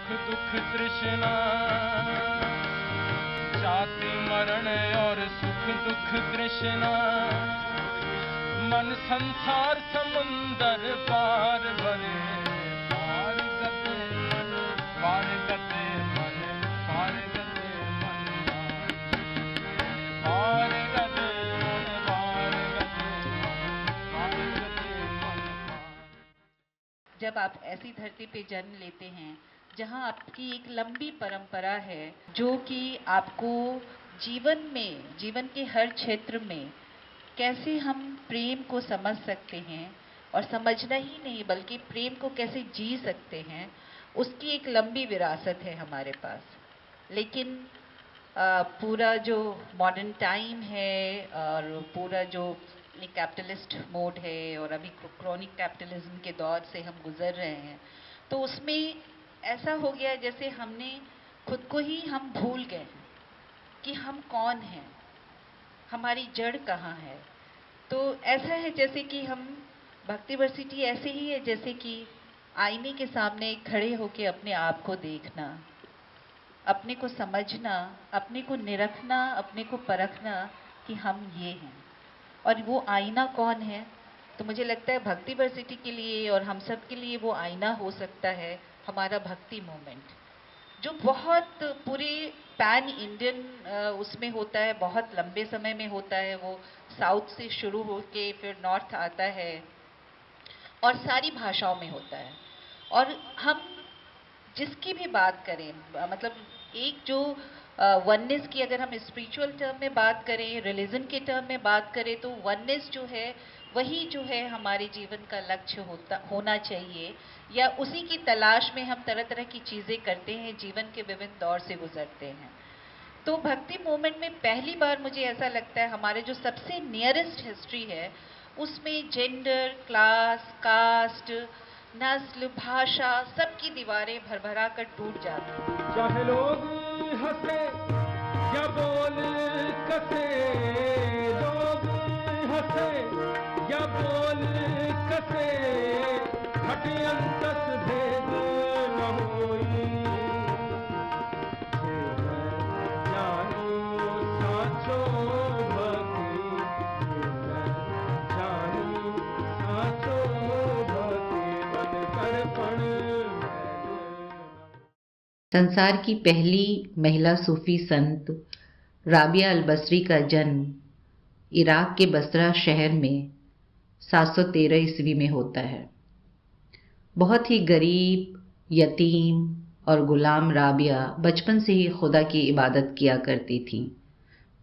सुख दुख तृष्णा, जाति मरण और सुख दुख तृष्णा, मन संसार समुंदर पार भरे, पार गते मन, पार गते मन, पार गते मन, पार गते, पार गते, पार गते मन। जब आप ऐसी धरती पे जन्म लेते हैं जहां आपकी एक लंबी परंपरा है, जो कि आपको जीवन में, जीवन के हर क्षेत्र में कैसे हम प्रेम को समझ सकते हैं, और समझना ही नहीं बल्कि प्रेम को कैसे जी सकते हैं, उसकी एक लंबी विरासत है हमारे पास। लेकिन पूरा जो मॉडर्न टाइम है और पूरा जो कैपिटलिस्ट मोड है और अभी क्रॉनिक कैपिटलिज्म के दौर से हम गुजर रहे हैं, तो उसमें ऐसा हो गया जैसे हमने खुद को ही हम भूल गए कि हम कौन हैं, हमारी जड़ कहाँ है। तो ऐसा है जैसे कि हम, भक्ति वर्सिटी ऐसे ही है जैसे कि आईने के सामने खड़े होके अपने आप को देखना, अपने को समझना, अपने को निरखना, अपने को परखना कि हम ये हैं। और वो आईना कौन है? तो मुझे लगता है भक्ति वर्सिटी के लिए और हम सब के लिए वो आईना हो सकता है हमारा भक्ति मूवमेंट, जो बहुत पूरे पैन इंडियन उसमें होता है, बहुत लंबे समय में होता है। वो साउथ से शुरू होके फिर नॉर्थ आता है और सारी भाषाओं में होता है। और हम जिसकी भी बात करें, मतलब एक जो वननेस की अगर हम स्पिरिचुअल टर्म में बात करें, रिलीजन के टर्म में बात करें, तो वननेस जो है वही जो है हमारे जीवन का लक्ष्य होना चाहिए, या उसी की तलाश में हम तरह तरह की चीज़ें करते हैं, जीवन के विभिन्न दौर से गुजरते हैं। तो भक्ति मूवमेंट में पहली बार मुझे ऐसा लगता है हमारे जो सबसे नियरेस्ट हिस्ट्री है उसमें जेंडर, क्लास, कास्ट, नस्ल, भाषा, सबकी दीवारें भरभरा कर टूट जाती हैं। चाहे लोग हंसे या बोल कसे, लोग हंसे या बोल कसे, घट अंतस भेद न होई, जानो साचो भक्ति, जानो साचो भक्ति, मन करपण। संसार की पहली महिला सूफी संत राबिया अल-बसरी का जन्म इराक के बसरा शहर में 713 ईस्वी में होता है। बहुत ही गरीब, यतीम और गुलाम राबिया बचपन से ही खुदा की इबादत किया करती थी।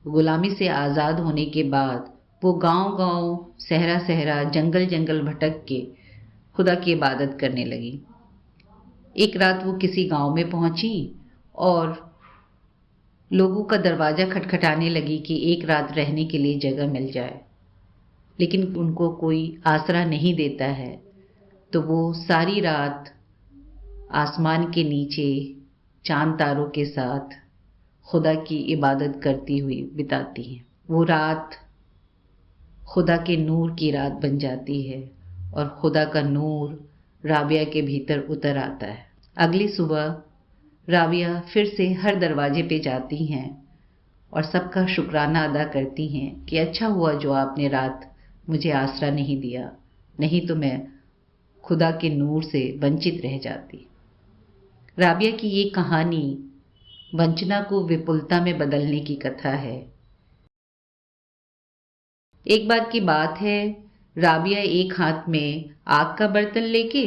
गुलामी से आज़ाद होने के बाद वो गांव-गांव, सहरा-सहरा, जंगल-जंगल भटक के खुदा की इबादत करने लगी। एक रात वो किसी गांव में पहुंची और लोगों का दरवाज़ा खटखटाने लगी कि एक रात रहने के लिए जगह मिल जाए, लेकिन उनको कोई आसरा नहीं देता है। तो वो सारी रात आसमान के नीचे चांद तारों के साथ खुदा की इबादत करती हुई बिताती हैं। वो रात खुदा के नूर की रात बन जाती है और खुदा का नूर राबिया के भीतर उतर आता है। अगली सुबह राबिया फिर से हर दरवाजे पे जाती हैं और सबका शुक्राना अदा करती हैं कि अच्छा हुआ जो आपने रात मुझे आसरा नहीं दिया, नहीं तो मैं खुदा के नूर से वंचित रह जाती। राबिया की ये कहानी वंचना को विपुलता में बदलने की कथा है। एक बार की बात है, राबिया एक हाथ में आग का बर्तन लेके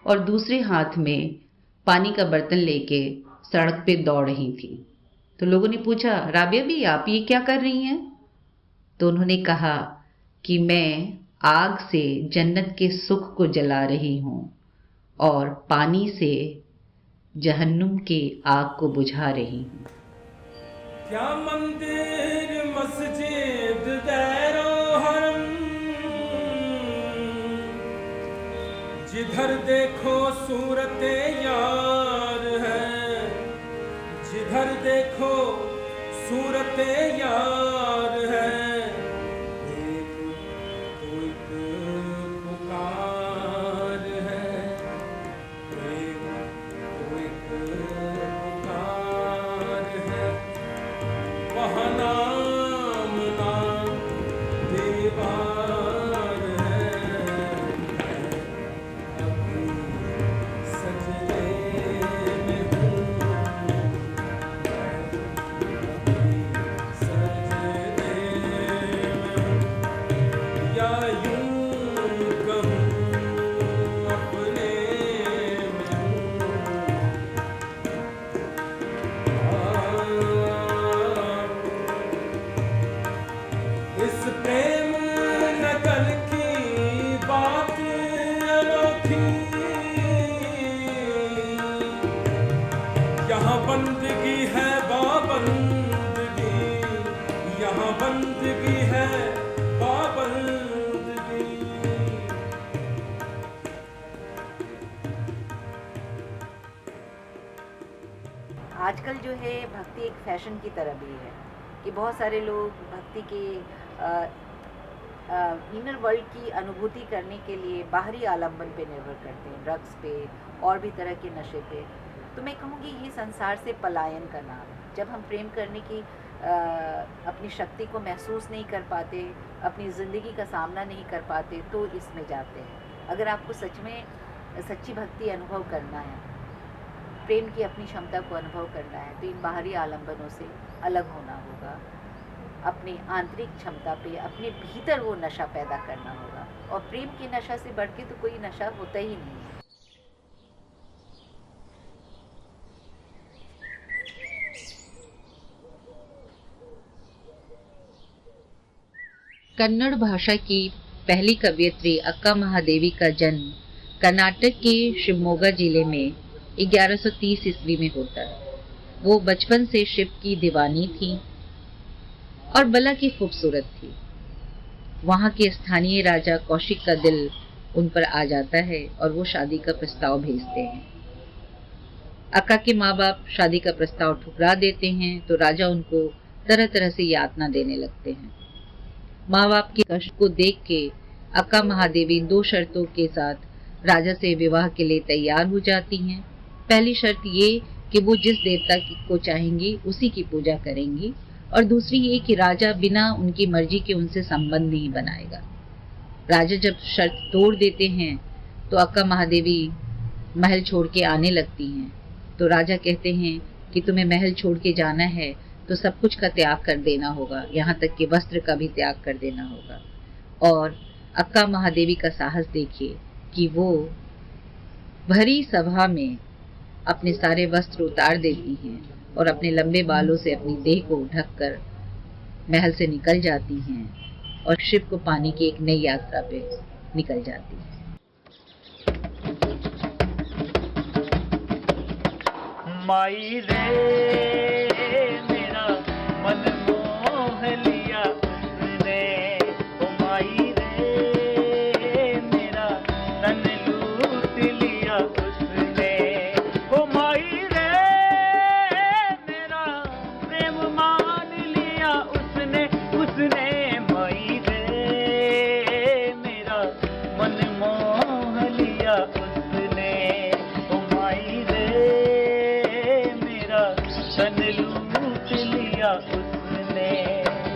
और दूसरे हाथ में पानी का बर्तन लेके सड़क पे दौड़ रही थी। तो लोगों ने पूछा, राबिया भी आप ये क्या कर रही हैं? तो उन्होंने कहा कि मैं आग से जन्नत के सुख को जला रही हूं और पानी से जहन्नुम के आग को बुझा रही हूं। क्या मंदिर मस्जिद दैरो हरम, जिधर देखो सूरत यार है, जिधर देखो सूरत यार है, एक तो एक पुकार है, एक तो एक जहाँ नाम ना दीवार है, अपनी सजदे में हूँ, अपनी सजदे में हूँ, या यूं कहूँ अपने में हूँ। इस प्रेम नकल की बात अनोखी, यहाँ बंदगी है बाबंदगी, यहाँ बंदगी है बाबंदगी। आजकल जो है भक्ति एक फैशन की तरह भी है कि बहुत सारे लोग भक्ति के इनर वर्ल्ड की अनुभूति करने के लिए बाहरी आलम्बन पे निर्भर करते हैं, ड्रग्स पे और भी तरह के नशे पे। तो मैं कहूँगी ये संसार से पलायन का नाम है। जब हम प्रेम करने की अपनी शक्ति को महसूस नहीं कर पाते, अपनी ज़िंदगी का सामना नहीं कर पाते, तो इसमें जाते हैं। अगर आपको सच में सच्ची भक्ति अनुभव करना है, प्रेम की अपनी क्षमता को अनुभव करना है, तो इन बाहरी आलंबनों से अलग होना होगा। अपने आंतरिक क्षमता पे, अपने भीतर वो नशा पैदा करना होगा। और प्रेम के नशा से बढ़ के तो कोई नशा होता ही नहीं है। कन्नड़ भाषा की पहली कवयित्री अक्का महादेवी का जन्म कर्नाटक के शिवमोगा जिले में 1130 ईस्वी में होता है। वो बचपन से शिव की दीवानी थी और बला की खूबसूरत थी। वहां के स्थानीय राजा कौशिक का दिल उन पर आ जाता है और वो शादी का प्रस्ताव भेजते हैं। अक्का के माँ बाप शादी का प्रस्ताव ठुकरा देते हैं तो राजा उनको तरह तरह से यातना देने लगते हैं। माँ बाप के कष्ट को देख के अक्का महादेवी 2 शर्तों के साथ राजा से विवाह के लिए तैयार हो जाती हैं। पहली शर्त ये कि वो जिस देवता को चाहेंगी उसी की पूजा करेंगी, और दूसरी ये कि राजा बिना उनकी मर्जी के उनसे संबंध नहीं बनाएगा। राजा जब शर्त तोड़ देते हैं तो अक्का महादेवी महल छोड़ के आने लगती हैं। तो राजा कहते हैं कि तुम्हें महल छोड़ के जाना है तो सब कुछ का त्याग कर देना होगा, यहाँ तक कि वस्त्र का भी त्याग कर देना होगा। और अक्का महादेवी का साहस देखिए कि वो भरी सभा में अपने सारे वस्त्र उतार देती हैं और अपने लंबे बालों से अपनी देह को ढककर महल से निकल जाती हैं और शिव को पाने की एक नई यात्रा पे निकल जाती हैं। माई रे मेरा मन मोह लिया उसने, ओ माई रे मेरा तन लूट लिया उसने, ओ माई रे मेरा प्रेम मान लिया उसने, उसने माई रे मेरा मन मोह लिया उसने, ओ माई रे तन लूट लिया उसने।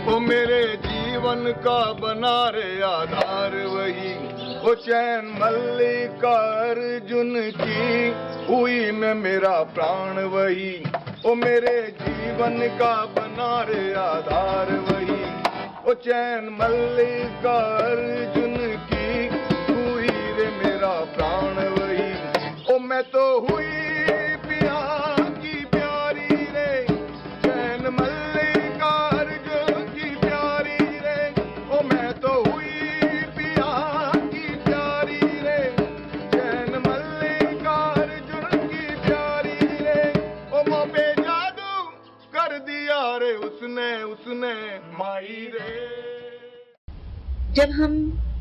ओ मेरे जीवन का बना रे आधार वही, ओ चैन मल्लिका अर्जुन की हुई में मेरा प्राण वही, ओ मेरे जीवन का बना रे आधार वही, ओ चैन मल्लिका अर्जुन की हुई रे मेरा प्राण वही, ओ मैं तो हुई जब हम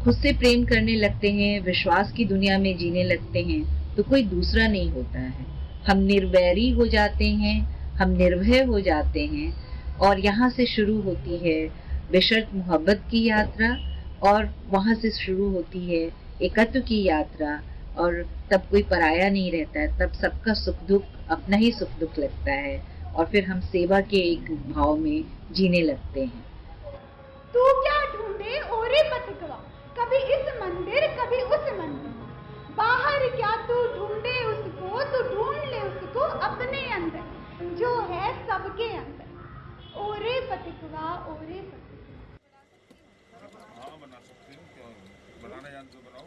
खुद से प्रेम करने लगते हैं, विश्वास की दुनिया में जीने लगते हैं, तो कोई दूसरा नहीं होता है। हम निर्वैरी हो जाते हैं, हम निर्भय हो जाते हैं, और यहाँ से शुरू होती है बेशर्त मोहब्बत की यात्रा, और वहाँ से शुरू होती है एकत्व की यात्रा। और तब कोई पराया नहीं रहता है, तब सबका सुख दुख अपना ही सुख दुख लगता है। और फिर हम सेवा के एक भाव में जीने लगते हैं। तू क्या ढूंढे ओरे पथिकवा, कभी इस मंदिर कभी उस मंदिर, बाहर क्या तू ढूंढे उसको, तू ढूंढ ले उसको अपने अंदर जो है सबके अंदर। ओरे पथिकवा ओरे पथिकवा। हाँ बना सकते हैं, क्या बनाना जानते हो बनाओ।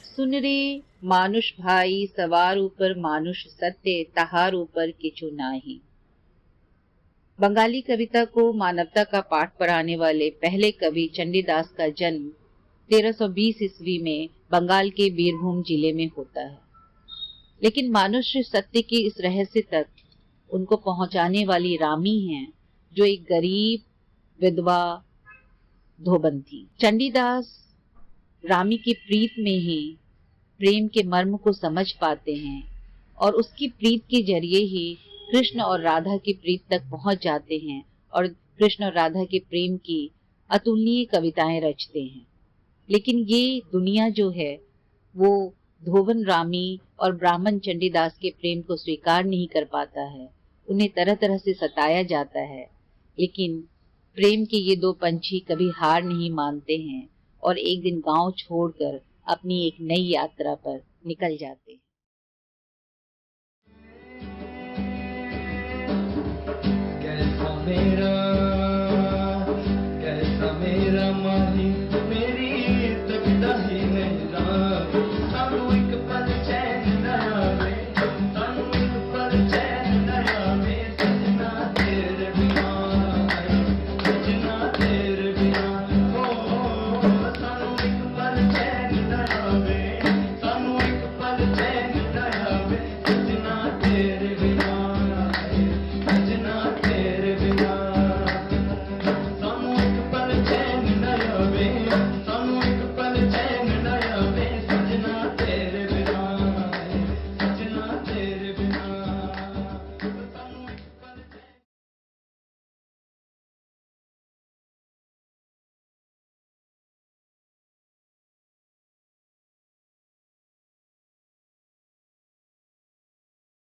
सुन रे मानुष भाई सवार ऊपर मानुष सत्य, तहार ऊपर किछु नाही। बंगाली कविता को मानवता का पाठ पढ़ाने वाले पहले कवि चंडीदास का जन्म 1320 ईस्वी में बंगाल के बीरभूम जिले में होता है। लेकिन मानुष्य सत्य के इस रहस्य तक उनको पहुंचाने वाली रामी हैं, जो एक गरीब विधवा धोबन थी। चंडीदास रामी की प्रीत में ही प्रेम के मर्म को समझ पाते हैं और उसकी प्रीत के जरिए ही कृष्ण और राधा की प्रीत तक पहुंच जाते हैं और कृष्ण और राधा के प्रेम की अतुलनीय कविताएं रचते हैं। लेकिन ये दुनिया जो है वो धोबन रामी और ब्राह्मण चंडीदास के प्रेम को स्वीकार नहीं कर पाता है। उन्हें तरह तरह से सताया जाता है, लेकिन प्रेम के ये दो पंछी कभी हार नहीं मानते हैं और एक दिन गांव छोड़कर अपनी एक नई यात्रा पर निकल जाते हैं। कैसा मेरा